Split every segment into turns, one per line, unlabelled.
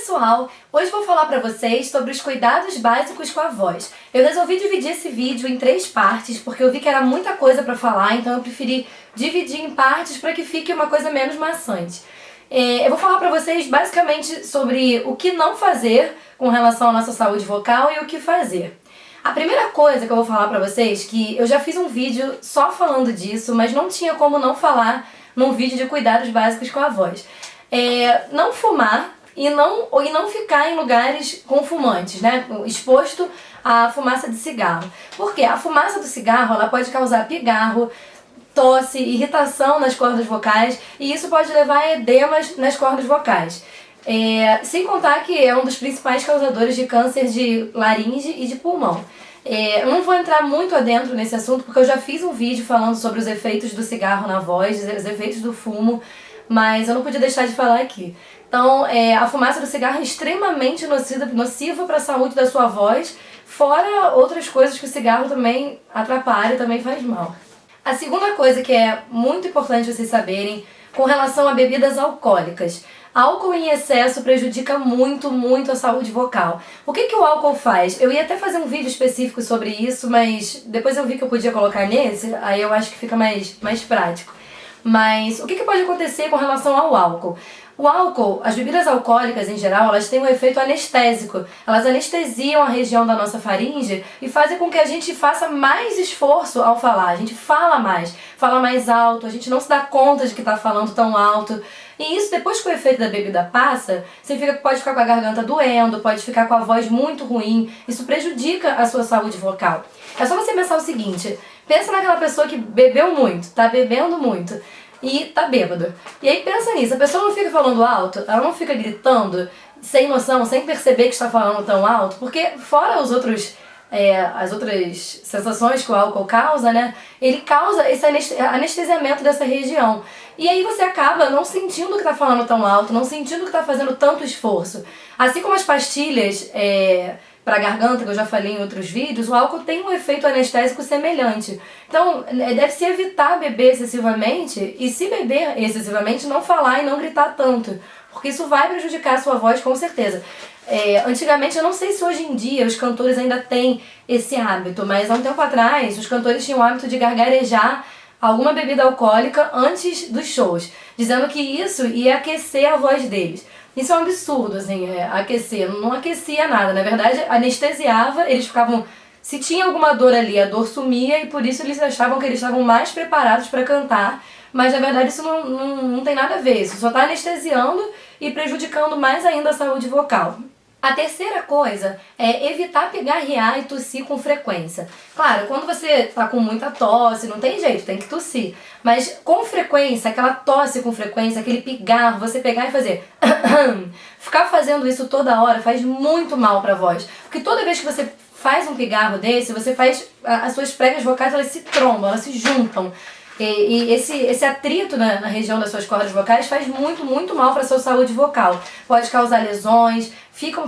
pessoal! Hoje vou falar pra vocês sobre os cuidados básicos com a voz. Eu resolvi dividir esse vídeo em 3 partes porque eu vi que era muita coisa pra falar, então eu preferi dividir em partes para que fique uma coisa menos maçante. Eu vou falar pra vocês basicamente sobre o que não fazer com relação à nossa saúde vocal e o que fazer. A primeira coisa que eu vou falar pra vocês, que eu já fiz um vídeo só falando disso, mas não tinha como não falar num vídeo de cuidados básicos com a voz. Não fumar e não ficar em lugares com fumantes, né? Exposto à fumaça de cigarro. Porque a fumaça do cigarro ela pode causar pigarro, tosse, irritação nas cordas vocais e isso pode levar a edemas nas cordas vocais. Sem contar que é um dos principais causadores de câncer de laringe e de pulmão. Eu não vou entrar muito adentro nesse assunto porque eu já fiz um vídeo falando sobre os efeitos do cigarro na voz, os efeitos do fumo, mas eu não podia deixar de falar aqui. Então, a fumaça do cigarro é extremamente nociva para a saúde da sua voz, fora outras coisas que o cigarro também atrapalha e também faz mal. A segunda coisa que é muito importante vocês saberem com relação a bebidas alcoólicas. Álcool em excesso prejudica muito a saúde vocal. O que o álcool faz? Eu ia até fazer um vídeo específico sobre isso, mas depois eu vi que eu podia colocar nesse, aí eu acho que fica mais prático. Mas o que pode acontecer com relação ao álcool? O álcool, as bebidas alcoólicas em geral, elas têm um efeito anestésico. Elas anestesiam a região da nossa faringe e fazem com que a gente faça mais esforço ao falar. A gente fala mais alto, a gente não se dá conta de que está falando tão alto. E isso, depois que o efeito da bebida passa, significa que pode ficar com a garganta doendo, pode ficar com a voz muito ruim. Isso prejudica a sua saúde vocal. É só você pensar o seguinte, pensa naquela pessoa que bebeu muito, tá bebendo muito e tá bêbado. E aí pensa nisso, a pessoa não fica falando alto, ela não fica gritando, sem noção, sem perceber que está falando tão alto, porque fora as outras sensações que o álcool causa, né, ele causa esse anestesiamento dessa região. E aí você acaba não sentindo que está falando tão alto, não sentindo que está fazendo tanto esforço. Assim como as pastilhas para garganta, que eu já falei em outros vídeos, o álcool tem um efeito anestésico semelhante. Então, deve-se evitar beber excessivamente e, se beber excessivamente, não falar e não gritar tanto, porque isso vai prejudicar a sua voz com certeza. Antigamente, eu não sei se hoje em dia os cantores ainda têm esse hábito, mas há um tempo atrás os cantores tinham o hábito de gargarejar alguma bebida alcoólica antes dos shows, dizendo que isso ia aquecer a voz deles. Isso é um absurdo, assim, aquecer. Não aquecia nada, na verdade anestesiava, eles ficavam... Se tinha alguma dor ali, a dor sumia e por isso eles achavam que eles estavam mais preparados para cantar, mas na verdade isso não tem nada a ver, isso só está anestesiando e prejudicando mais ainda a saúde vocal. A terceira coisa é evitar pigarrear e tossir com frequência. Claro, quando você tá com muita tosse, não tem jeito, tem que tossir. Mas com frequência, aquela tosse com frequência, aquele pigarro, você pegar e fazer ficar fazendo isso toda hora faz muito mal pra voz. Porque toda vez que você faz um pigarro desse, você faz... As suas pregas vocais, elas se trombam, elas se juntam. E esse atrito na região das suas cordas vocais faz muito mal para a sua saúde vocal. Pode causar lesões, fica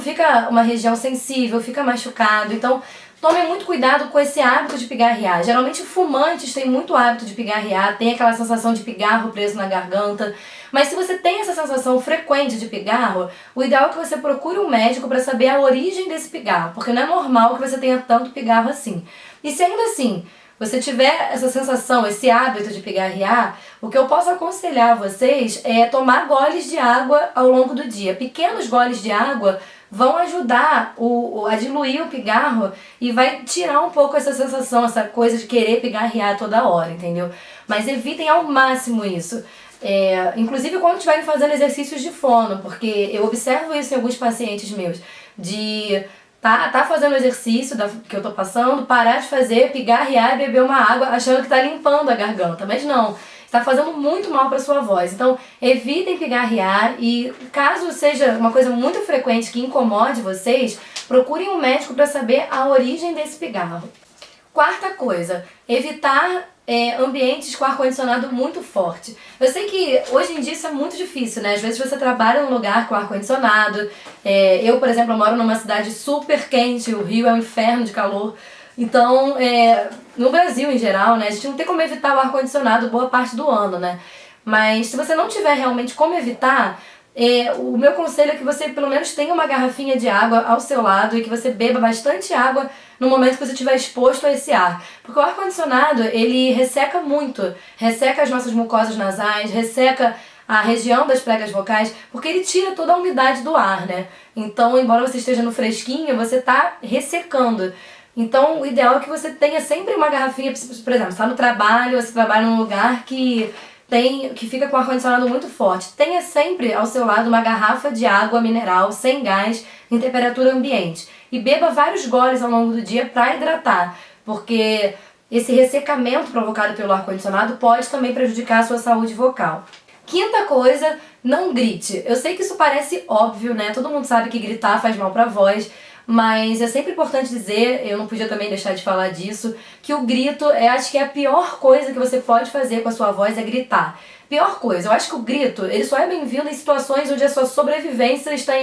uma região sensível, fica machucado. Então, tomem muito cuidado com esse hábito de pigarrear. Geralmente, fumantes têm muito hábito de pigarrear, tem aquela sensação de pigarro preso na garganta. Mas se você tem essa sensação frequente de pigarro, o ideal é que você procure um médico para saber a origem desse pigarro, porque não é normal que você tenha tanto pigarro assim. E se ainda assim você tiver essa sensação, esse hábito de pigarrear, o que eu posso aconselhar a vocês é tomar goles de água ao longo do dia. Pequenos goles de água vão ajudar a diluir o pigarro e vai tirar um pouco essa sensação, essa coisa de querer pigarrear toda hora, entendeu? Mas evitem ao máximo isso. Inclusive quando estiverem fazendo exercícios de fono, porque eu observo isso em alguns pacientes meus, de... Tá fazendo o exercício que eu tô passando, parar de fazer, pigarrear e beber uma água achando que tá limpando a garganta, mas não, está fazendo muito mal para sua voz. Então evitem pigarrear e caso seja uma coisa muito frequente que incomode vocês, procurem um médico para saber a origem desse pigarro. Quarta coisa, evitar ambientes com ar-condicionado muito forte. Eu sei que hoje em dia isso é muito difícil, né? Às vezes você trabalha num lugar com ar-condicionado. Eu, por exemplo, moro numa cidade super quente, o Rio é um inferno de calor. Então, no Brasil em geral, né, a gente não tem como evitar o ar-condicionado boa parte do ano, né? Mas se você não tiver realmente como evitar, O meu conselho é que você pelo menos tenha uma garrafinha de água ao seu lado e que você beba bastante água no momento que você estiver exposto a esse ar. Porque o ar-condicionado, ele resseca muito, resseca as nossas mucosas nasais, resseca a região das pregas vocais, porque ele tira toda a umidade do ar, né? Então, embora você esteja no fresquinho, você tá ressecando. Então, o ideal é que você tenha sempre uma garrafinha, por exemplo, você está no trabalho, você trabalha num lugar que fica com ar-condicionado muito forte. Tenha sempre ao seu lado uma garrafa de água mineral, sem gás, em temperatura ambiente. E beba vários goles ao longo do dia para hidratar, porque esse ressecamento provocado pelo ar-condicionado pode também prejudicar a sua saúde vocal. Quinta coisa, não grite. Eu sei que isso parece óbvio, né? Todo mundo sabe que gritar faz mal pra voz, mas é sempre importante dizer, eu não podia também deixar de falar disso, que o grito, acho que é a pior coisa que você pode fazer com a sua voz é gritar. Pior coisa, eu acho que o grito, ele só é bem-vindo em situações onde a sua sobrevivência está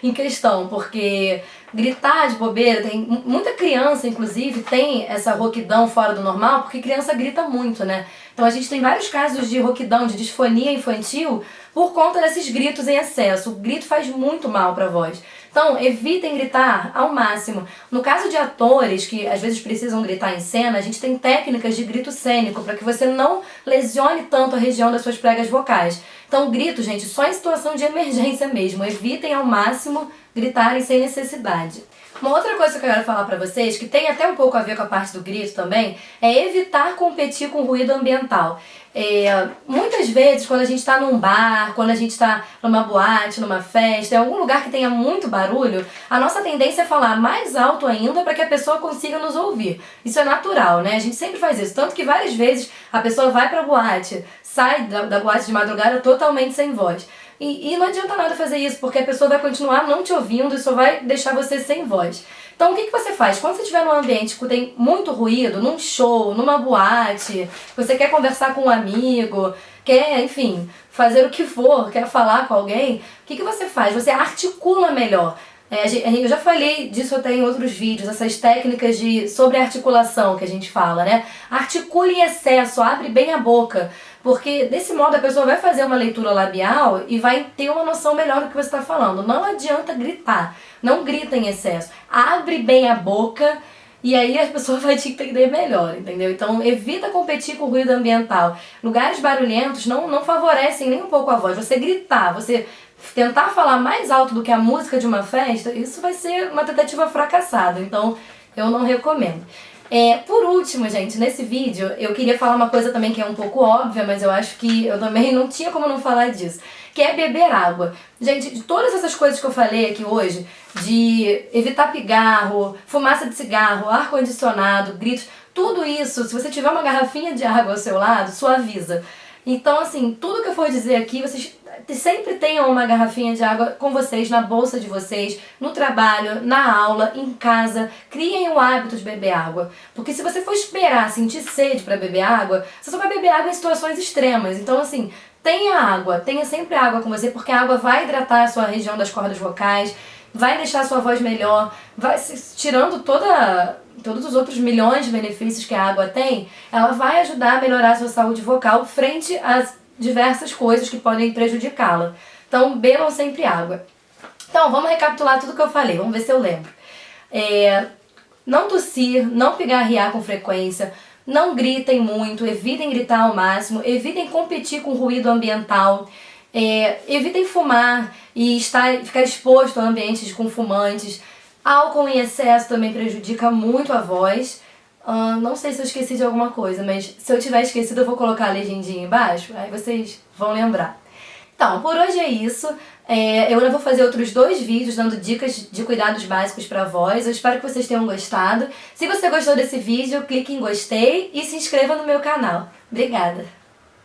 em questão, porque gritar de bobeira, tem muita criança, inclusive, tem essa rouquidão fora do normal, porque criança grita muito, né? Então a gente tem vários casos de rouquidão, de disfonia infantil, por conta desses gritos em excesso. O grito faz muito mal para a voz. Então, evitem gritar ao máximo. No caso de atores que às vezes precisam gritar em cena, a gente tem técnicas de grito cênico para que você não lesione tanto a região das suas pregas vocais. Então, grito, gente, só em situação de emergência mesmo. Evitem ao máximo gritarem sem necessidade. Uma outra coisa que eu quero falar pra vocês, que tem até um pouco a ver com a parte do grito também, é evitar competir com ruído ambiental. Muitas vezes, quando a gente está num bar, quando a gente está numa boate, numa festa, em algum lugar que tenha muito barulho, a nossa tendência é falar mais alto ainda para que a pessoa consiga nos ouvir. Isso é natural, né? A gente sempre faz isso. Tanto que várias vezes a pessoa vai pra boate, sai da boate de madrugada totalmente sem voz. E não adianta nada fazer isso, porque a pessoa vai continuar não te ouvindo e só vai deixar você sem voz. Então o que você faz? Quando você estiver num ambiente que tem muito ruído, num show, numa boate, você quer conversar com um amigo, quer, enfim, fazer o que for, quer falar com alguém, o que você faz? Você articula melhor. Eu já falei disso até em outros vídeos, essas técnicas de sobrearticulação que a gente fala, né? Articule em excesso, abre bem a boca, porque desse modo a pessoa vai fazer uma leitura labial e vai ter uma noção melhor do que você está falando. Não adianta gritar, não grita em excesso, abre bem a boca e aí a pessoa vai te entender melhor, entendeu? Então evita competir com o ruído ambiental. Lugares barulhentos não favorecem nem um pouco a voz. Você gritar, você tentar falar mais alto do que a música de uma festa, isso vai ser uma tentativa fracassada, então eu não recomendo. Por último, gente, nesse vídeo eu queria falar uma coisa também que é um pouco óbvia, mas eu acho que eu também não tinha como não falar disso, que é beber água. Gente, de todas essas coisas que eu falei aqui hoje, de evitar pigarro, fumaça de cigarro, ar-condicionado, gritos, tudo isso, se você tiver uma garrafinha de água ao seu lado, suaviza. Então, assim, tudo que eu for dizer aqui, vocês sempre tenham uma garrafinha de água com vocês, na bolsa de vocês, no trabalho, na aula, em casa. Criem o hábito de beber água. Porque se você for esperar sentir sede para beber água, você só vai beber água em situações extremas. Então, assim, tenha água, tenha sempre água com você, porque a água vai hidratar a sua região das cordas vocais, vai deixar a sua voz melhor, vai tirando todos os outros milhões de benefícios que a água tem, ela vai ajudar a melhorar a sua saúde vocal frente às diversas coisas que podem prejudicá-la. Então, bebam sempre água. Então, vamos recapitular tudo que eu falei, vamos ver se eu lembro. Não tossir, não pigarrear com frequência, não gritem muito, evitem gritar ao máximo, evitem competir com ruído ambiental, evitem fumar e ficar exposto a ambientes com fumantes. Álcool em excesso também prejudica muito a voz. Não sei se eu esqueci de alguma coisa, mas se eu tiver esquecido eu vou colocar a legendinha embaixo, aí vocês vão lembrar. Então, por hoje é isso. Eu ainda vou fazer outros 2 vídeos dando dicas de cuidados básicos para a voz. Eu espero que vocês tenham gostado. Se você gostou desse vídeo, clique em gostei e se inscreva no meu canal. Obrigada!